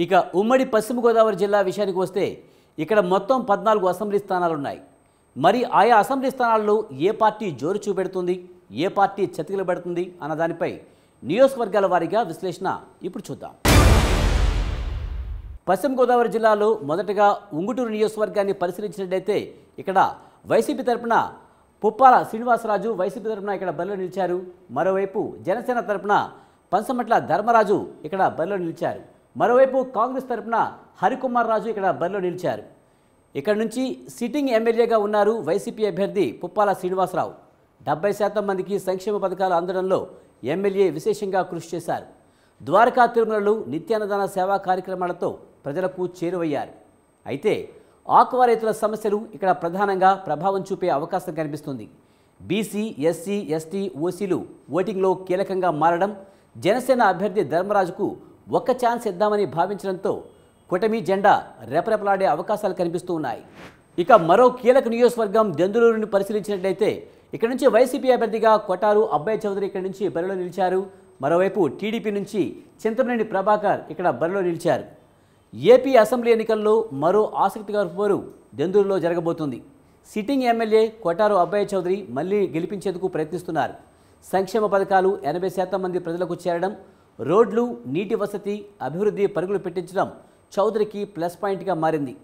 ఇక ఉమ్మడి పశ్చిమ గోదావరి జిల్లా విషయానికి వస్తే ఇక్కడ మొత్తం 14 అసెంబ్లీ స్థానాలు ఉన్నాయి. మరి ఆయా అసెంబ్లీ స్థానాల్లో ఏ పార్టీ జోరు చూపెడుతుంది, ఏ పార్టీ చతికిల పడుతుంది అన్న దానిపై నియోజకవర్గాల వారీగా విశ్లేషణ ఇప్పుడు చూద్దాం. పశ్చిమ గోదావరి జిల్లాలో మొదటగా ఉంగుటూరు నియోజకవర్గాన్ని పరిశీలించినట్లయితే ఇక్కడ వైసీపీ తరపున పుప్పాల శ్రీనివాసరాజు వైసీపీ తరపున ఇక్కడ బరిలో నిలిచారు. మరోవైపు జనసేన తరపున పంచమట్ల ధర్మరాజు ఇక్కడ బరిలో నిలిచారు. మరోవైపు కాంగ్రెస్ తరపున హరికుమార్ రాజు ఇక్కడ బరిలో నిలిచారు. ఇక్కడ నుంచి సిట్టింగ్ ఎమ్మెల్యేగా ఉన్నారు వైసీపీ అభ్యర్థి పుప్పాల శ్రీనివాసరావు. 70% మందికి సంక్షేమ పథకాలు అందడంలో ఎమ్మెల్యే విశేషంగా కృషి చేశారు. ద్వారకా తిరుమలలో నిత్యాన్నదాన సేవా కార్యక్రమాలతో ప్రజలకు చేరువయ్యారు. అయితే ఆక్వా రైతుల సమస్యలు ఇక్కడ ప్రధానంగా ప్రభావం చూపే అవకాశం కనిపిస్తుంది. బీసీ, ఎస్సీ, ఎస్టీ, ఓసీలు ఓటింగ్లో కీలకంగా మారడం, జనసేన అభ్యర్థి ధర్మరాజుకు ఒక్క ఛాన్స్ ఇద్దామని భావించడంతో కూటమి జెండా రెపరెపలాడే అవకాశాలు కనిపిస్తూ ఉన్నాయి. ఇక మరో కీలక నియోజకవర్గం దెందులూరుని పరిశీలించినట్లయితే ఇక్కడ నుంచి వైసీపీ అభ్యర్థిగా కొటారు అబ్బాయి చౌదరి ఇక్కడ నుంచి బరిలో నిలిచారు. మరోవైపు టీడీపీ నుంచి చింతమనేని ప్రభాకర్ ఇక్కడ బరిలో నిలిచారు. ఏపీ అసెంబ్లీ ఎన్నికల్లో మరో ఆసక్తికర పోరు దెందులూరులో జరగబోతుంది. సిట్టింగ్ ఎమ్మెల్యే కొటారు అబ్బాయి చౌదరి మళ్లీ గెలిపించేందుకు ప్రయత్నిస్తున్నారు. సంక్షేమ పథకాలు 80% మంది ప్రజలకు చేరడం, రోడ్లు, నీటి వసతి, అభివృద్ధి పరుగులు పెట్టించడం చౌదరికి ప్లస్ పాయింట్గా మారింది.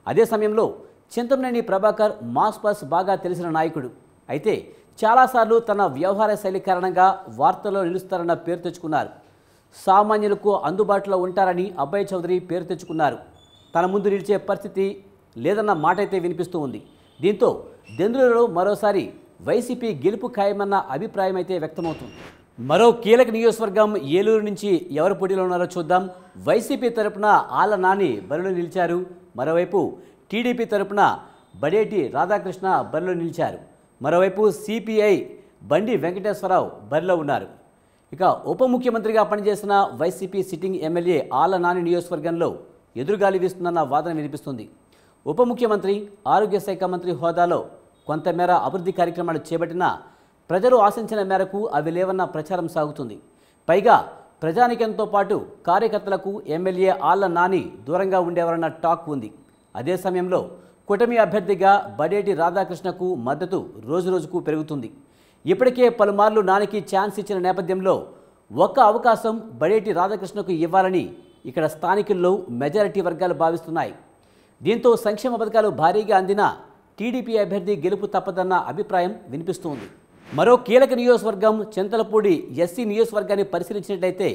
అదే సమయంలో చింతమనేని ప్రభాకర్ మాస్ పాస్ బాగా తెలిసిన నాయకుడు. అయితే చాలాసార్లు తన వ్యవహార శైలి కారణంగా వార్తల్లో నిలుస్తారన్న పేరు తెచ్చుకున్నారు. సామాన్యులకు అందుబాటులో ఉంటారని అబ్బాయి చౌదరి పేరు తెచ్చుకున్నారు. తన ముందు నిలిచే పరిస్థితి లేదన్న మాట అయితే వినిపిస్తూ ఉంది. దీంతో దెందులూరులో మరోసారి వైసీపీ గెలుపు ఖాయమన్న అభిప్రాయం అయితే వ్యక్తమవుతుంది. మరో కీలక నియోజకవర్గం ఏలూరు నుంచి ఎవరు పోటీలో ఉన్నారో చూద్దాం. వైసీపీ తరపున ఆళ్ల నాని బరిలో నిలిచారు. మరోవైపు టీడీపీ తరపున బడేటి రాధాకృష్ణ బరిలో నిలిచారు. మరోవైపు సిపిఐ బండి వెంకటేశ్వరరావు బరిలో ఉన్నారు. ఇక ఉప ముఖ్యమంత్రిగా పనిచేసిన YCP sitting MLA Alla Nani నియోజకవర్గంలో ఎదురుగాలి వీస్తుందన్న వాదన వినిపిస్తుంది. ఉప ముఖ్యమంత్రి, ఆరోగ్య శాఖ మంత్రి హోదాలో కొంతమేర అభివృద్ధి కార్యక్రమాలు చేపట్టినా ప్రజలు ఆశించిన మేరకు అవి లేవన్న ప్రచారం సాగుతుంది. పైగా ప్రజానికంతో పాటు కార్యకర్తలకు ఎమ్మెల్యే ఆళ్ల నాని దూరంగా ఉండేవారన్న టాక్ ఉంది. అదే సమయంలో కూటమి అభ్యర్థిగా బడేటి రాధాకృష్ణకు మద్దతు రోజురోజుకు పెరుగుతుంది. ఇప్పటికే పలుమార్లు నానికి ఛాన్స్ ఇచ్చిన నేపథ్యంలో ఒక్క అవకాశం బడేటి రాధాకృష్ణకు ఇవ్వాలని ఇక్కడ స్థానికుల్లో మెజారిటీ వర్గాలు భావిస్తున్నాయి. దీంతో సంక్షేమ పథకాలు భారీగా అందినా టీడీపీ అభ్యర్థి గెలుపు తప్పదన్న అభిప్రాయం వినిపిస్తోంది. మరో కీలక నియోజకవర్గం చింతలపూడి ఎస్సీ నియోజకవర్గాన్ని పరిశీలించినట్లయితే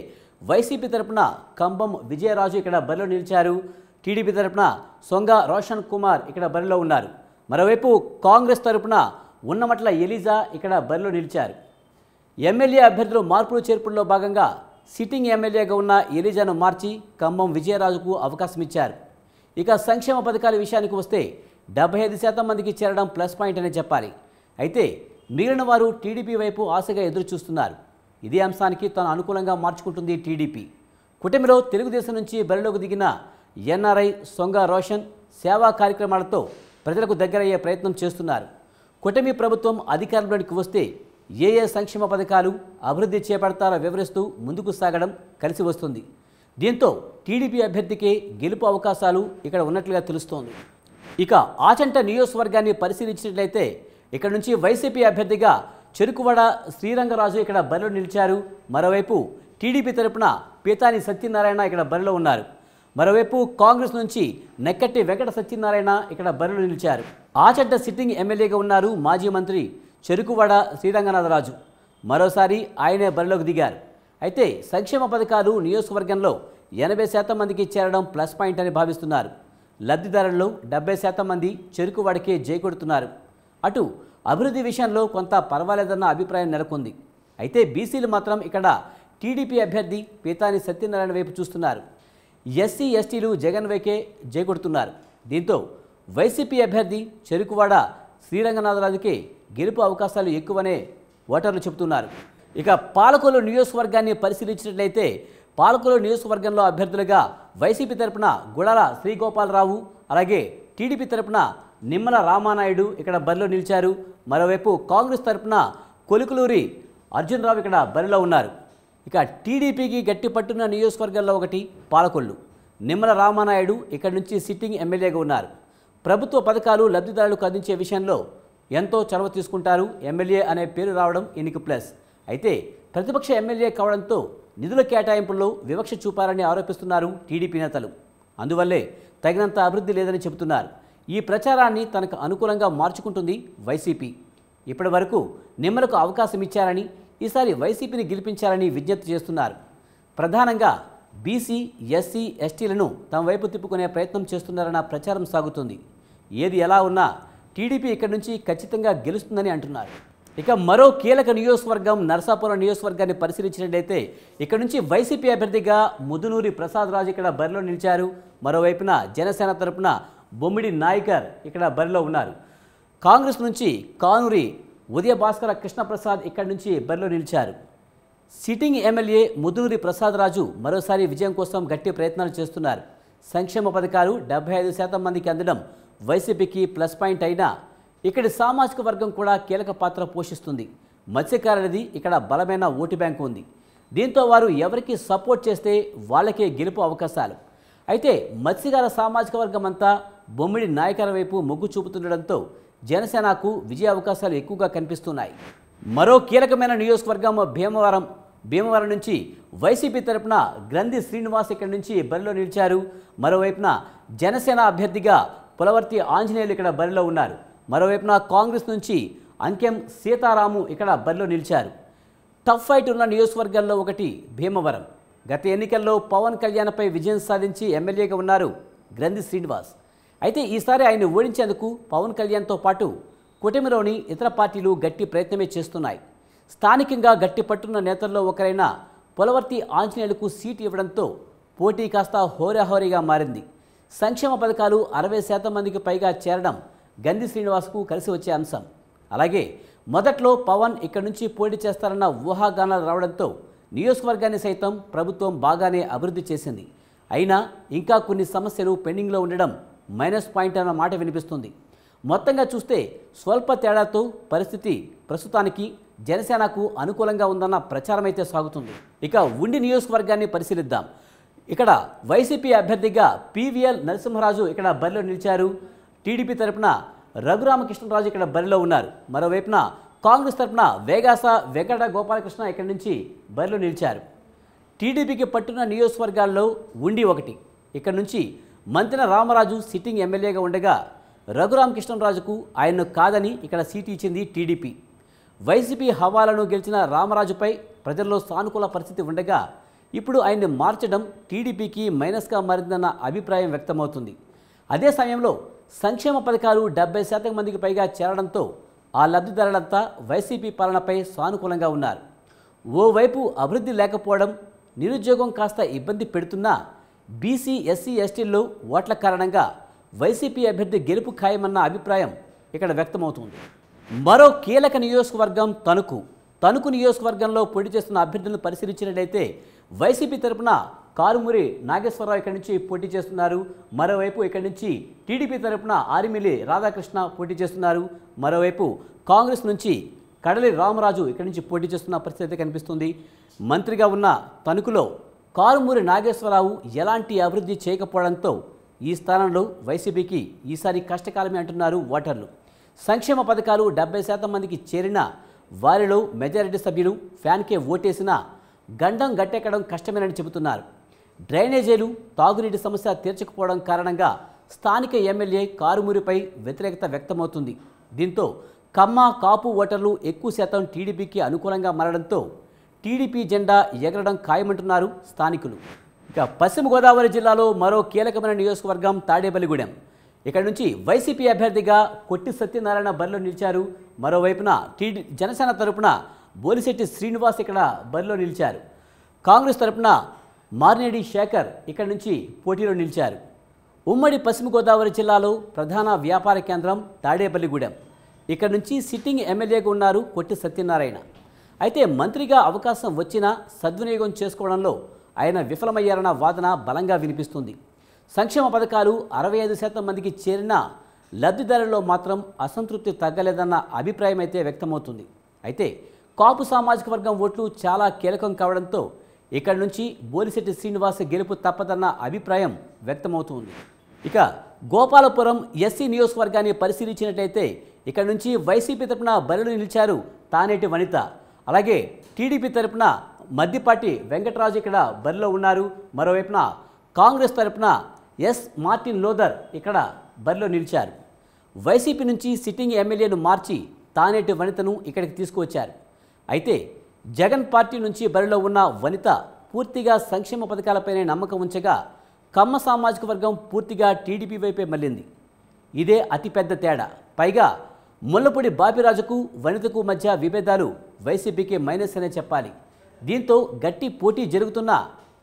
వైసీపీ తరపున కంబం విజయరాజు ఇక్కడ బరిలో నిలిచారు. టీడీపీ తరపున సొంగ రోషన్ కుమార్ ఇక్కడ బరిలో ఉన్నారు. మరోవైపు కాంగ్రెస్ తరపున ఉన్నమట్ల ఎలిజా ఇక్కడ బరిలో నిలిచారు. ఎమ్మెల్యే అభ్యర్థులు మార్పులు చేర్పుల్లో భాగంగా సిట్టింగ్ ఎమ్మెల్యేగా ఉన్న ఎలిజాను మార్చి కంబం విజయరాజుకు అవకాశం ఇచ్చారు. ఇక సంక్షేమ పథకాల విషయానికి వస్తే 75% మందికి చేరడం ప్లస్ పాయింట్ అనే చెప్పాలి. అయితే మిగిలిన వారు టీడీపీ వైపు ఆశగా ఎదురు చూస్తున్నారు. ఇదే అంశానికి తాను అనుకూలంగా మార్చుకుంటుంది టీడీపీ. కూటమిలో తెలుగుదేశం నుంచి బరిలోకి దిగిన ఎన్ఆర్ఐ సొంగ రోషన్ సేవా కార్యక్రమాలతో ప్రజలకు దగ్గరయ్యే ప్రయత్నం చేస్తున్నారు. కూటమి ప్రభుత్వం అధికారంలోకి వస్తే ఏ సంక్షేమ పథకాలు అభివృద్ధి చేపడతారో వివరిస్తూ ముందుకు సాగడం కలిసి వస్తుంది. దీంతో టీడీపీ అభ్యర్థికే గెలుపు అవకాశాలు ఇక్కడ ఉన్నట్లుగా తెలుస్తోంది. ఇక ఆచంట నియోజకవర్గాన్ని పరిశీలించినట్లయితే ఇక్కడ నుంచి వైసీపీ అభ్యర్థిగా చెరుకువాడ శ్రీరంగరాజు ఇక్కడ బరిలో నిలిచారు. మరోవైపు టీడీపీ తరపున పీతాని సత్యనారాయణ ఇక్కడ బరిలో ఉన్నారు. మరోవైపు కాంగ్రెస్ నుంచి నెక్కట్టి వెంకట సత్యనారాయణ ఇక్కడ బరిలో నిలిచారు. ఆచంట సిట్టింగ్ ఎమ్మెల్యేగా ఉన్నారు మాజీ మంత్రి చెరుకువాడ శ్రీరంగనాథరాజు. మరోసారి ఆయనే బరిలోకి దిగారు. అయితే సంక్షేమ పథకాలు నియోజకవర్గంలో 80% మందికి చేరడం ప్లస్ పాయింట్ అని భావిస్తున్నారు. లబ్ధిదారుల్లో 70% మంది చెరుకువాడకే జై కొడుతున్నారు. అటు అభివృద్ధి విషయంలో కొంత పర్వాలేదన్న అభిప్రాయం నెలకొంది. అయితే బీసీలు మాత్రం ఇక్కడ టీడీపీ అభ్యర్థి పీతాని సత్యనారాయణ వైపు చూస్తున్నారు. ఎస్సీ, ఎస్టీలు జగన్ వైకే జై కొడుతున్నారు. దీంతో వైసీపీ అభ్యర్థి చెరుకువాడ శ్రీరంగనాథరాజుకే గెలుపు అవకాశాలు ఎక్కువనే ఓటర్లు చెబుతున్నారు. ఇక పాలకొల్లు నియోజకవర్గాన్ని పరిశీలించినట్లయితే పాలకొల్లు నియోజకవర్గంలో అభ్యర్థులుగా వైసీపీ తరపున గుడాల శ్రీగోపాలరావు, అలాగే టీడీపీ తరపున నిమ్మల రామానాయుడు ఇక్కడ బరిలో నిలిచారు. మరోవైపు కాంగ్రెస్ తరపున కొలుకులూరి అర్జున్ రావు ఇక్కడ బరిలో ఉన్నారు. ఇక టీడీపీకి గట్టి పట్టున్న నియోజకవర్గాల్లో ఒకటి పాలకొల్లు. నిమ్మల రామానాయుడు ఇక్కడి నుంచి సిట్టింగ్ ఎమ్మెల్యేగా ఉన్నారు. ప్రభుత్వ పథకాలు లబ్ధిదారులకు అందించే విషయంలో ఎంతో చొరవ తీసుకుంటారు. ఎమ్మెల్యే అనే పేరు రావడం ఈయనకి ప్లస్. అయితే ప్రతిపక్ష ఎమ్మెల్యే కావడంతో నిధుల కేటాయింపుల్లో వివక్ష చూపారని ఆరోపిస్తున్నారు టీడీపీ నేతలు. అందువల్లే తగినంత అభివృద్ధి లేదని చెబుతున్నారు. ఈ ప్రచారాన్ని తనకు అనుకూలంగా మార్చుకుంటుంది వైసీపీ. ఇప్పటి వరకు నిమ్మలకు అవకాశం ఇచ్చారని, ఈసారి వైసీపీని గెలిపించాలని విజ్ఞప్తి చేస్తున్నారు. ప్రధానంగా బీసీ, ఎస్సీ, ఎస్టీలను తమ వైపు తిప్పుకునే ప్రయత్నం చేస్తున్నారన్న ప్రచారం సాగుతుంది. ఏది ఎలా ఉన్నా టీడీపీ ఇక్కడి నుంచి ఖచ్చితంగా గెలుస్తుందని అంటున్నారు. ఇక మరో కీలక నియోజకవర్గం నరసాపురం నియోజకవర్గాన్ని పరిశీలించినట్లయితే ఇక్కడ నుంచి వైసీపీ అభ్యర్థిగా ముదునూరి ప్రసాద్ రాజు ఇక్కడ బరిలో నిలిచారు. మరోవైపున జనసేన తరపున బొమ్మిడి నాయకర్ ఇక్కడ బరిలో ఉన్నారు. కాంగ్రెస్ నుంచి కానూరి ఉదయ భాస్కర కృష్ణప్రసాద్ ఇక్కడి నుంచి బరిలో నిలిచారు. సిట్టింగ్ ఎమ్మెల్యే ముదునూరి ప్రసాద్ రాజు మరోసారి విజయం కోసం గట్టి ప్రయత్నాలు చేస్తున్నారు. సంక్షేమ పథకాలు 75% మందికి అందడం వైసీపీకి ప్లస్ పాయింట్ అయినా ఇక్కడి సామాజిక వర్గం కూడా కీలక పాత్ర పోషిస్తుంది. మత్స్యకారులది ఇక్కడ బలమైన ఓటు బ్యాంకు ఉంది. దీంతో వారు ఎవరికి సపోర్ట్ చేస్తే వాళ్ళకే గెలుపు అవకాశాలు. అయితే మత్స్యకార సామాజిక వర్గం అంతా బొమ్మిడి నాయకుల వైపు మొగ్గు చూపుతుండడంతో జనసేనకు విజయ అవకాశాలు ఎక్కువగా కనిపిస్తున్నాయి. మరో కీలకమైన నియోజకవర్గం భీమవరం నుంచి వైసీపీ తరపున గ్రంథి శ్రీనివాస్ ఇక్కడి నుంచి బరిలో నిలిచారు. మరోవైపున జనసేన అభ్యర్థిగా పులవర్తి ఆంజనేయులు ఇక్కడ బరిలో ఉన్నారు. మరోవైపున కాంగ్రెస్ నుంచి అంకెం సీతారాము ఇక్కడ బరిలో నిలిచారు. టఫ్ ఫైట్ ఉన్న నియోజకవర్గాల్లో ఒకటి భీమవరం. గత ఎన్నికల్లో పవన్ కళ్యాణ్పై విజయం సాధించి ఎమ్మెల్యేగా ఉన్నారు గ్రంథి శ్రీనివాస్. అయితే ఈసారి ఆయన ఓడించేందుకు పవన్ కళ్యాణ్తో పాటు కూటమిలోని ఇతర పార్టీలు గట్టి ప్రయత్నమే చేస్తున్నాయి. స్థానికంగా గట్టి పట్టున్న నేతల్లో ఒకరైన పులవర్తి ఆంజనేయులకు సీటు ఇవ్వడంతో పోటీ కాస్త హోరాహోరీగా మారింది. సంక్షేమ పథకాలు 60% మందికి పైగా చేరడం గంధి శ్రీనివాస్కు కలిసి వచ్చే అంశం. అలాగే మొదట్లో పవన్ ఇక్కడి నుంచి పోటీ చేస్తారన్న ఊహాగానాలు రావడంతో నియోజకవర్గాన్ని సైతం ప్రభుత్వం బాగానే అభివృద్ధి చేసింది. అయినా ఇంకా కొన్ని సమస్యలు పెండింగ్లో ఉండడం మైనస్ పాయింట్ అన్న మాట వినిపిస్తుంది. మొత్తంగా చూస్తే స్వల్ప తేడాతో పరిస్థితి ప్రస్తుతానికి జనసేనకు అనుకూలంగా ఉందన్న ప్రచారం అయితే సాగుతుంది. ఇక ఉండి నియోజకవర్గాన్ని పరిశీలిద్దాం. ఇక్కడ వైసీపీ అభ్యర్థిగా పివిఎల్ నరసింహరాజు ఇక్కడ బరిలో నిలిచారు. టీడీపీ తరపున రఘురామకృష్ణరాజు ఇక్కడ బరిలో ఉన్నారు. మరోవైపున కాంగ్రెస్ తరపున వేగాస వెంకట గోపాలకృష్ణ ఇక్కడి నుంచి బరిలో నిలిచారు. టీడీపీకి పట్టున్న నియోజకవర్గాల్లో ఉండి ఒకటి. ఇక్కడ నుంచి మంతెన రామరాజు సిట్టింగ్ ఎమ్మెల్యేగా ఉండగా రఘురామకృష్ణరాజుకు ఆయన్ను కాదని ఇక్కడ సీటు ఇచ్చింది టీడీపీ. వైసీపీ హవాలను గెలిచిన రామరాజుపై ప్రజల్లో సానుకూల పరిస్థితి ఉండగా ఇప్పుడు ఆయన్ని మార్చడం టీడీపీకి మైనస్గా మారిందన్న అభిప్రాయం వ్యక్తమవుతుంది. అదే సమయంలో సంక్షేమ పథకాలు 70% మందికి పైగా చేరడంతో ఆ లబ్ధిదారులంతా వైసీపీ పాలనపై సానుకూలంగా ఉన్నారు. ఓవైపు అభివృద్ధి లేకపోవడం, నిరుద్యోగం కాస్త ఇబ్బంది పెడుతున్నా బీసీ, ఎస్సీ, ఎస్టీల్లో ఓట్ల కారణంగా వైసీపీ అభ్యర్థి గెలుపు ఖాయమన్న అభిప్రాయం ఇక్కడ వ్యక్తమవుతుంది. మరో కీలక నియోజకవర్గం తణుకు నియోజకవర్గంలో పోటీ చేస్తున్న అభ్యర్థులను పరిశీలించినట్లయితే వైసీపీ తరపున కారుమూరి నాగేశ్వరరావు ఇక్కడి నుంచి పోటీ చేస్తున్నారు. మరోవైపు ఇక్కడి నుంచి టీడీపీ తరపున ఆరిమిల్లి రాధాకృష్ణ పోటీ చేస్తున్నారు. మరోవైపు కాంగ్రెస్ నుంచి కడలి రామరాజు ఇక్కడి నుంచి పోటీ చేస్తున్న పరిస్థితి కనిపిస్తుంది. మంత్రిగా ఉన్న తణుకులో కారుమూరి నాగేశ్వరరావు ఎలాంటి అభివృద్ధి చేయకపోవడంతో ఈ స్థానంలో వైసీపీకి ఈసారి కష్టకాలమే అంటున్నారు ఓటర్లు. సంక్షేమ పథకాలు 70% మందికి చేరినా వారిలో మెజారిటీ సభ్యులు ఫ్యాన్కే ఓటేసినా గండం గట్టెక్కడం కష్టమేనని చెబుతున్నారు. డ్రైనేజీలు, తాగునీటి సమస్య తీర్చకపోవడం కారణంగా స్థానిక ఎమ్మెల్యే కారుమూరిపై వ్యతిరేకత వ్యక్తమవుతుంది. దీంతో కమ్మ, కాపు ఓటర్లు ఎక్కువ శాతం టీడీపీకి అనుకూలంగా మారడంతో టీడీపీ జెండా ఎగరడం ఖాయమంటున్నారు స్థానికులు. ఇక పశ్చిమ గోదావరి జిల్లాలో మరో కీలకమైన నియోజకవర్గం తాడేపల్లిగూడెం. ఇక్కడ నుంచి వైసీపీ అభ్యర్థిగా కొట్టి సత్యనారాయణ బరిలో నిలిచారు. మరోవైపున జనసేన తరపున బోలిశెట్టి శ్రీనివాస్ ఇక్కడ బరిలో నిలిచారు. కాంగ్రెస్ తరపున మార్నేడి శేఖర్ ఇక్కడ నుంచి పోటీలో నిలిచారు. ఉమ్మడి పశ్చిమ గోదావరి జిల్లాలో ప్రధాన వ్యాపార కేంద్రం తాడేపల్లిగూడెం. ఇక్కడ నుంచి సిట్టింగ్ ఎమ్మెల్యేగా ఉన్నారు కొట్టి సత్యనారాయణ. అయితే మంత్రిగా అవకాశం వచ్చినా సద్వినియోగం చేసుకోవడంలో ఆయన విఫలమయ్యారన్న వాదన బలంగా వినిపిస్తుంది. సంక్షేమ పథకాలు 65% మందికి చేరినా లబ్ధిదారుల్లో మాత్రం అసంతృప్తి తగ్గలేదన్న అభిప్రాయం అయితే వ్యక్తమవుతుంది. అయితే కాపు సామాజిక వర్గం ఓట్లు చాలా కీలకం కావడంతో ఇక్కడ నుంచి బోలిశెట్టి శ్రీనివాస్ గెలుపు తప్పదన్న అభిప్రాయం వ్యక్తమవుతుంది. ఇక గోపాలపురం ఎస్సీ నియోజకవర్గాన్ని పరిశీలించినట్లయితే ఇక్కడ నుంచి వైసీపీ తరపున బరిలో నిలిచారు తానేటి వనిత. అలాగే టీడీపీ తరపున మద్దిపాటి వెంకటరాజు ఇక్కడ బరిలో ఉన్నారు. మరోవైపున కాంగ్రెస్ తరపున ఎస్ మార్టిన్ లోదర్ ఇక్కడ బరిలో నిలిచారు. వైసీపీ నుంచి సిట్టింగ్ ఎమ్మెల్యేను మార్చి తానేటి వనితను ఇక్కడికి తీసుకువచ్చారు. అయితే జగన్ పార్టీ నుంచి బరిలో ఉన్న వనిత పూర్తిగా సంక్షేమ పథకాలపైనే నమ్మకం ఉంచగా కమ్మ సామాజిక వర్గం పూర్తిగా టీడీపీ వైపే మళ్ళింది. ఇదే అతిపెద్ద తేడా. పైగా ముల్లపూడి బాపిరాజుకు వనితకు మధ్య విభేదాలు వైసీపీకి మైనస్ అనే చెప్పాలి. దీంతో గట్టి పోటీ జరుగుతున్న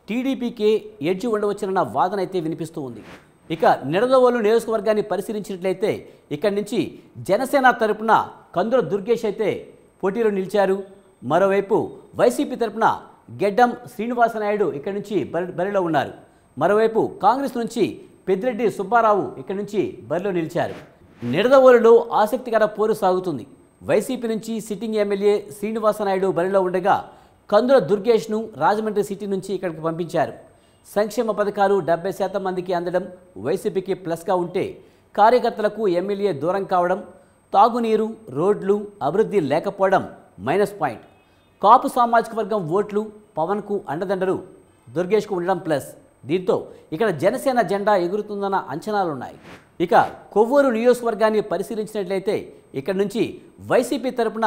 టీడీపీకే ఎడ్జి ఉండవచ్చునన్న వాదన అయితే వినిపిస్తూ ఉంది. ఇక నిడదవోలు నియోజకవర్గాన్ని పరిశీలించినట్లయితే ఇక్కడి నుంచి జనసేన తరపున కందుల దుర్గేష్ అయితే పోటీలో నిలిచారు. మరోవైపు వైసీపీ తరపున గెడ్డం శ్రీనివాసనాయుడు ఇక్కడి నుంచి బరిలో ఉన్నారు. మరోవైపు కాంగ్రెస్ నుంచి పెద్దిరెడ్డి సుబ్బారావు ఇక్కడి నుంచి బరిలో నిలిచారు. నిడదవోలులో ఆసక్తికర పోరు సాగుతుంది. వైసీపీ నుంచి సిట్టింగ్ ఎమ్మెల్యే శ్రీనివాసనాయుడు బరిలో ఉండగా కందుల దుర్గేష్ను రాజమండ్రి సిటీ నుంచి ఇక్కడికి పంపించారు. సంక్షేమ పథకాలు 70% మందికి అందడం వైసీపీకి ప్లస్గా ఉంటే కార్యకర్తలకు ఎమ్మెల్యే దూరం కావడం, తాగునీరు, రోడ్లు అభివృద్ధి లేకపోవడం మైనస్ పాయింట్. కాపు సామాజిక వర్గం ఓట్లు పవన్కు అండదండలు దుర్గేష్కు ఉండడం ప్లస్. దీంతో ఇక్కడ జనసేన జెండా ఎగురుతుందన్న అంచనాలున్నాయి. ఇక కొవ్వూరు నియోజకవర్గాన్ని పరిశీలించినట్లయితే ఇక్కడ నుంచి వైసీపీ తరపున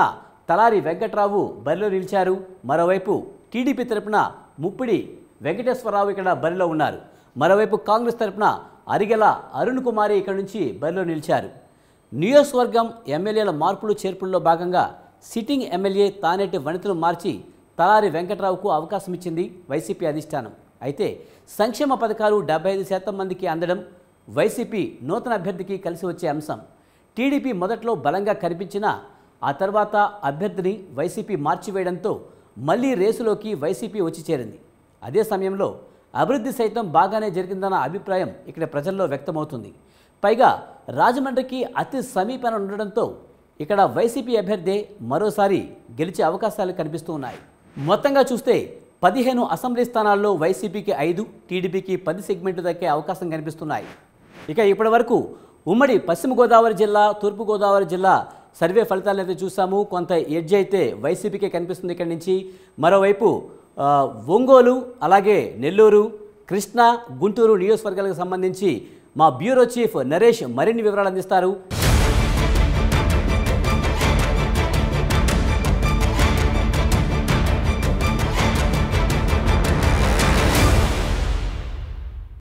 తలారి వెంకట్రావు బరిలో నిలిచారు. మరోవైపు టీడీపీ తరపున ముప్పిడి వెంకటేశ్వరరావు ఇక్కడ బరిలో ఉన్నారు. మరోవైపు కాంగ్రెస్ తరపున అరిగెల అరుణ్ కుమారి ఇక్కడ నుంచి బరిలో నిలిచారు. నియోజకవర్గం ఎమ్మెల్యేల మార్పులు చేర్పుల్లో భాగంగా సిట్టింగ్ ఎమ్మెల్యే తానేటి వనితను మార్చి తలారి వెంకట్రావుకు అవకాశం ఇచ్చింది వైసీపీ అధిష్టానం. అయితే సంక్షేమ పథకాలు 75% మందికి అందడం వైసీపీ నూతన అభ్యర్థికి కలిసి వచ్చే అంశం. టీడీపీ మొదట్లో బలంగా కనిపించినా ఆ తర్వాత అభ్యర్థిని వైసీపీ మార్చివేయడంతో మళ్లీ రేసులోకి వైసీపీ వచ్చి చేరింది. అదే సమయంలో అభివృద్ధి సైతం బాగానే జరిగిందన్న అభిప్రాయం ఇక్కడ ప్రజల్లో వ్యక్తమవుతుంది. పైగా రాజమండ్రికి అతి సమీపన ఉండడంతో ఇక్కడ వైసీపీ అభ్యర్థి మరోసారి గెలిచే అవకాశాలు కనిపిస్తూ ఉన్నాయి. మొత్తంగా చూస్తే 15 అసెంబ్లీ స్థానాల్లో వైసీపీకి 5, టీడీపీకి 10 సెగ్మెంట్లు దక్కే అవకాశం కనిపిస్తున్నాయి. ఇక ఇప్పటి వరకు ఉమ్మడి పశ్చిమ గోదావరి జిల్లా, తూర్పు గోదావరి జిల్లా సర్వే ఫలితాలను అయితే చూసాము. కొంత ఎడ్జ్ అయితే వైసీపీకే కనిపిస్తుంది ఇక్కడి నుంచి. మరోవైపు ఒంగోలు, అలాగే నెల్లూరు, కృష్ణా, గుంటూరు నియోజకవర్గాలకు సంబంధించి మా బ్యూరో చీఫ్ నరేష్ మరిన్ని వివరాలు అందిస్తారు.